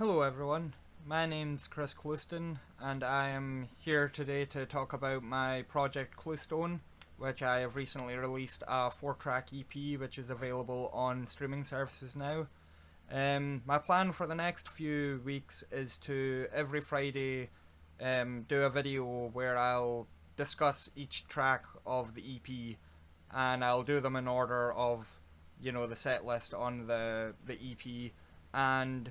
Hello everyone, my name's Chris Clouston and I am here today to talk about my project Cluestone, which I have recently released a 4-track EP which is available on streaming services now. My plan for the next few weeks is to every Friday do a video where I'll discuss each track of the EP, and I'll do them in order of, the set list on the EP. And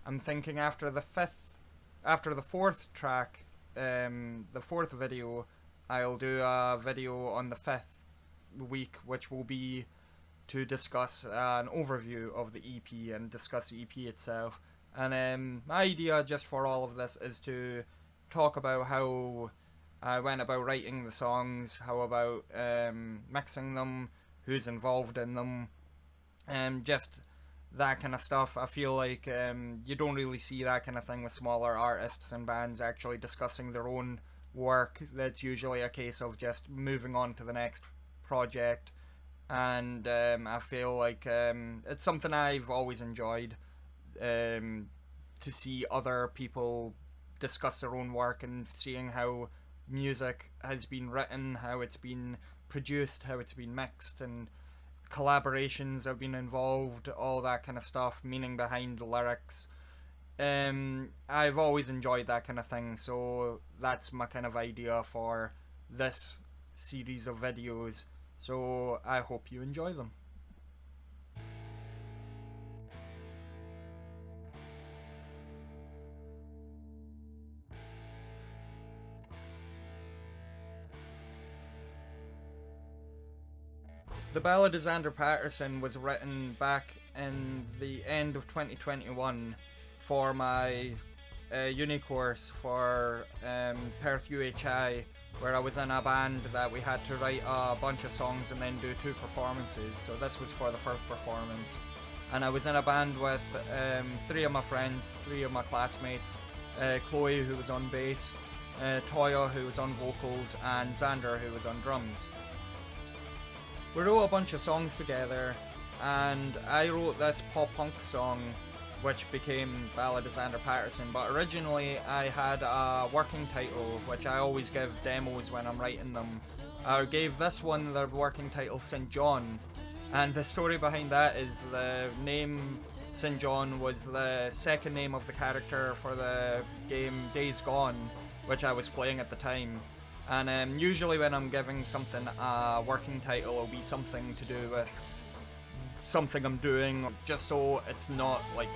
I'm thinking after the fourth track, the fourth video, I'll do a video on the fifth week, which will be to discuss an overview of the EP and discuss the EP itself. And my idea just for all of this is to talk about how I went about writing the songs, how about mixing them, who's involved in them, and just that kind of stuff. I feel like you don't really see that kind of thing with smaller artists and bands actually discussing their own work. That's usually a case of just moving on to the next project. And I feel like it's something I've always enjoyed, to see other people discuss their own work and seeing how music has been written, how it's been produced, how it's been mixed, and collaborations have been involved, all that kind of stuff, meaning behind the lyrics. I've always enjoyed that kind of thing, so that's my kind of idea for this series of videos. So I hope you enjoy them. The Ballad of Xander Paterson was written back in the end of 2021 for my uni course for Perth UHI, where I was in a band that we had to write a bunch of songs and then do 2 performances. So this was for the first performance. And I was in a band with 3 of my friends, 3 of my classmates, Chloe, who was on bass, Toya, who was on vocals, and Xander, who was on drums. We wrote a bunch of songs together, and I wrote this pop-punk song which became Ballad of Xander Paterson, but originally I had a working title, which I always give demos when I'm writing them. I gave this one the working title St. John, and the story behind that is the name St. John was the second name of the character for the game Days Gone, which I was playing at the time. And usually when I'm giving something a working title, it'll be something to do with something I'm doing, just so it's not like,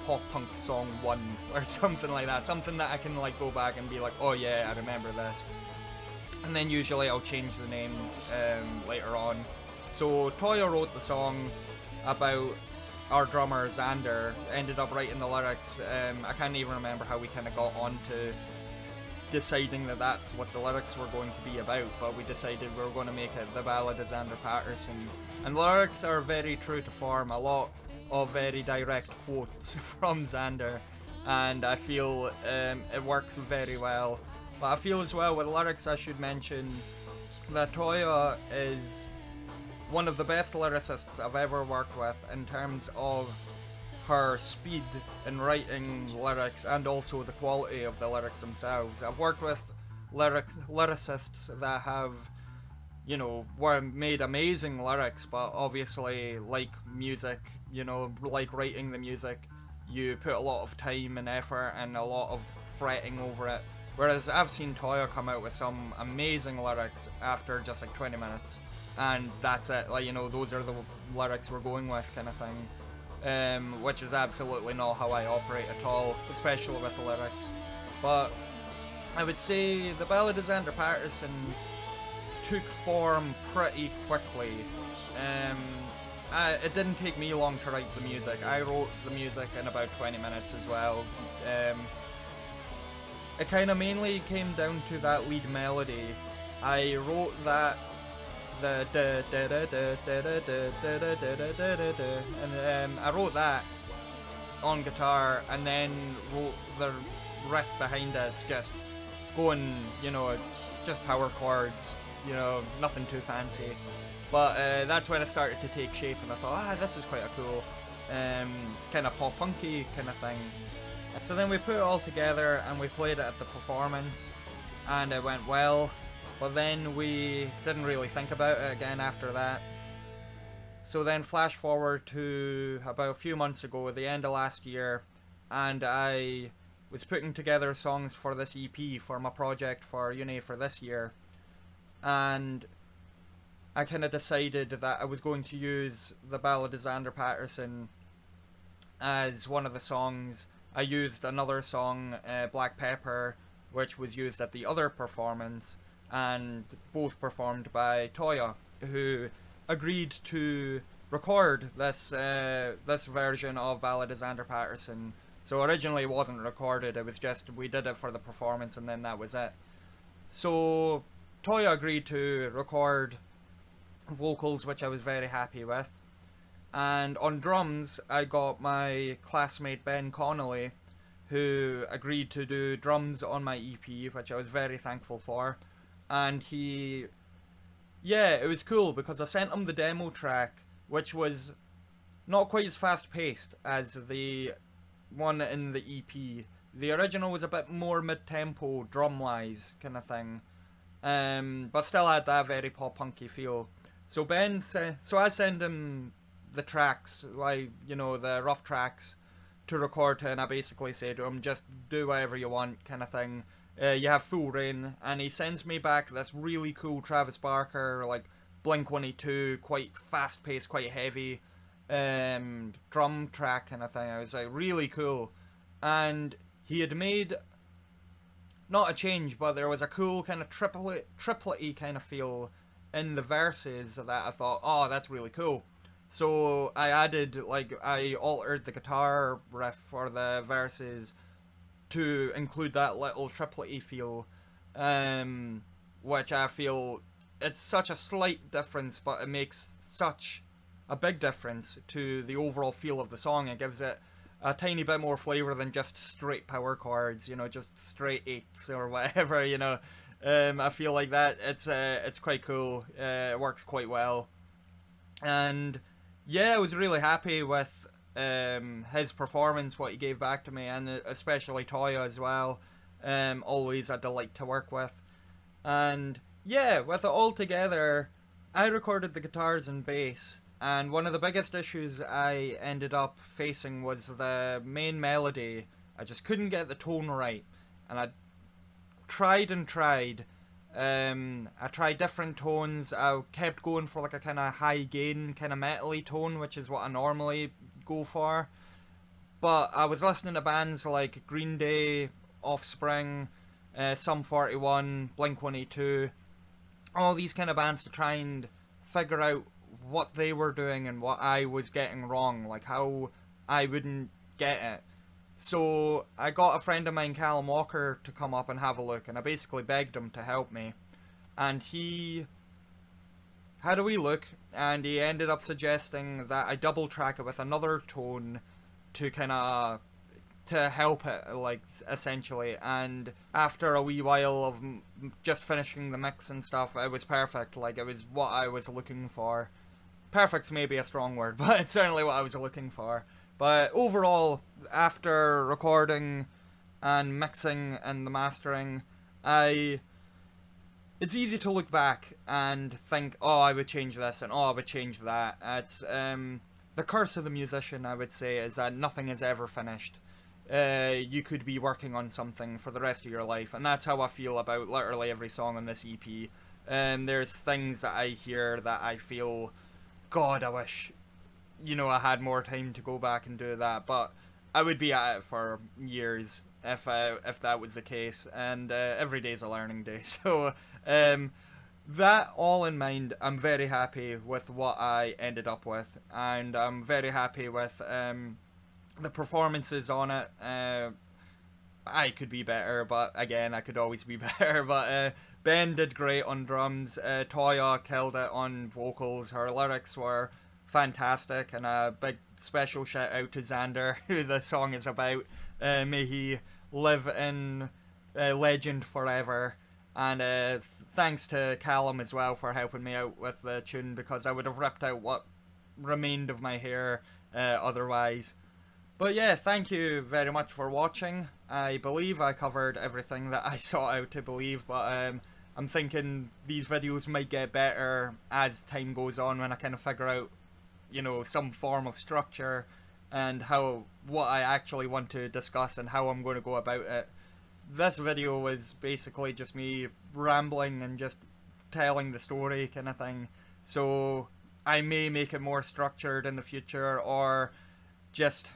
pop punk song 1 or something like that. Something that I can go back and be like, oh yeah, I remember this. And then usually I'll change the names later on. So Toya wrote the song about our drummer Xander, ended up writing the lyrics. I can't even remember how we kind of got on to deciding that that's what the lyrics were going to be about, but we decided we were going to make it the Ballad of Xander Paterson. And the lyrics are very true to form, a lot of very direct quotes from Xander, and I feel it works very well. But I feel as well with lyrics I should mention that Toya is one of the best lyricists I've ever worked with in terms of her speed in writing lyrics and also the quality of the lyrics themselves. I've worked with lyricists that have, were made amazing lyrics, but obviously, like music, like writing the music, you put a lot of time and effort and a lot of fretting over it. Whereas I've seen Toya come out with some amazing lyrics after just 20 minutes, and that's it. Those are the lyrics we're going with, kind of thing. Which is absolutely not how I operate at all, especially with the lyrics. But I would say the Ballad of Xander Paterson took form pretty quickly. It didn't take me long to write the music. I wrote the music in about 20 minutes as well. It kind of mainly came down to that lead melody. I wrote that and I wrote that on guitar, and then wrote the riff behind it, just going, it's just power chords, nothing too fancy. But that's when it started to take shape, and I thought, this is quite a cool kind of pop punky kind of thing. So then we put it all together and we played it at the performance, and it went well, but then we didn't really think about it again after that. So then flash forward to about a few months ago, the end of last year, and I was putting together songs for this EP for my project for uni for this year, and I kind of decided that I was going to use the Ballad of Xander Paterson as one of the songs. I used another song, Black Pepper, which was used at the other performance, and both performed by Toya, who agreed to record this version of Ballad of Xander Paterson. So originally it wasn't recorded, it was just we did it for the performance and then that was it. So Toya agreed to record vocals, which I was very happy with. And on drums, I got my classmate Ben Connolly, who agreed to do drums on my EP, which I was very thankful for. And it was cool because I sent him the demo track, which was not quite as fast paced as the one in the EP. The original was a bit more mid-tempo, drum-wise kind of thing, but still had that very pop-punky feel. So I send him the tracks, the rough tracks, to record to, and I basically say to him, just do whatever you want kind of thing. You have full reign, and he sends me back this really cool Travis Barker, like Blink-182, quite fast-paced, quite heavy drum track kind of thing. I was like, really cool. And he had made, not a change, but there was a cool kind of triplet-y kind of feel in the verses that I thought, oh, that's really cool. So I altered the guitar riff for the verses to include that little triplet-y feel, which I feel it's such a slight difference, but it makes such a big difference to the overall feel of the song. It gives it a tiny bit more flavor than just straight power chords, just straight eights or whatever, I feel like that it's quite cool. It works quite well, and yeah, I was really happy with his performance, what he gave back to me, and especially Toya as well. Always a delight to work with. And yeah, with it all together, I recorded the guitars and bass, and one of the biggest issues I ended up facing was the main melody. I just couldn't get the tone right, and I tried and tried. I tried different tones. I kept going for like a kind of high gain, kind of metal-y tone, which is what I normally go for. But I was listening to bands like Green Day, Offspring, Sum 41, Blink-182, all these kind of bands to try and figure out what they were doing and what I was getting wrong, like how I wouldn't get it. So I got a friend of mine, Callum Walker, to come up and have a look, and I basically begged him to help me. And he had a wee look, and he ended up suggesting that I double track it with another tone to to help it, like, essentially. And after a wee while of just finishing the mix and stuff, it was perfect. Like, it was what I was looking for. Perfect's maybe a strong word, but it's certainly what I was looking for. But overall, after recording and mixing and the mastering, it's easy to look back and think, oh, I would change this and oh, I would change that. It's the curse of the musician, I would say, is that nothing is ever finished. You could be working on something for the rest of your life, and that's how I feel about literally every song on this EP. There's things that I hear that I feel, God, I wish, I had more time to go back and do that, but I would be at it for years if that was the case, and every day's a learning day. So that all in mind, I'm very happy with what I ended up with, and I'm very happy with the performances on it. I could be better, but again, I could always be better. But Ben did great on drums. Toya killed it on vocals. Her lyrics were fantastic, and a big special shout out to Xander, who the song is about. May he live in legend forever. And thanks to Callum as well for helping me out with the tune, because I would have ripped out what remained of my hair otherwise. But yeah, thank you very much for watching. I believe I covered everything that I sought out to believe, but I'm thinking these videos might get better as time goes on when I kind of figure out, you know, some form of structure and what I actually want to discuss and how I'm going to go about it. This video was basically just me rambling and just telling the story kind of thing. So I may make it more structured in the future, or just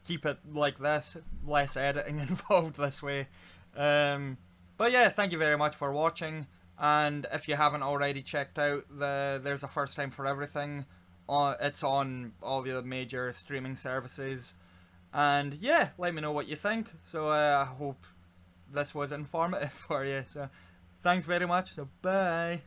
keep it like this, less editing involved this way. But yeah, thank you very much for watching, and if you haven't already checked out there's a first time for everything. It's on all the major streaming services, and yeah, let me know what you think. So I hope this was informative for you. So thanks very much. So bye.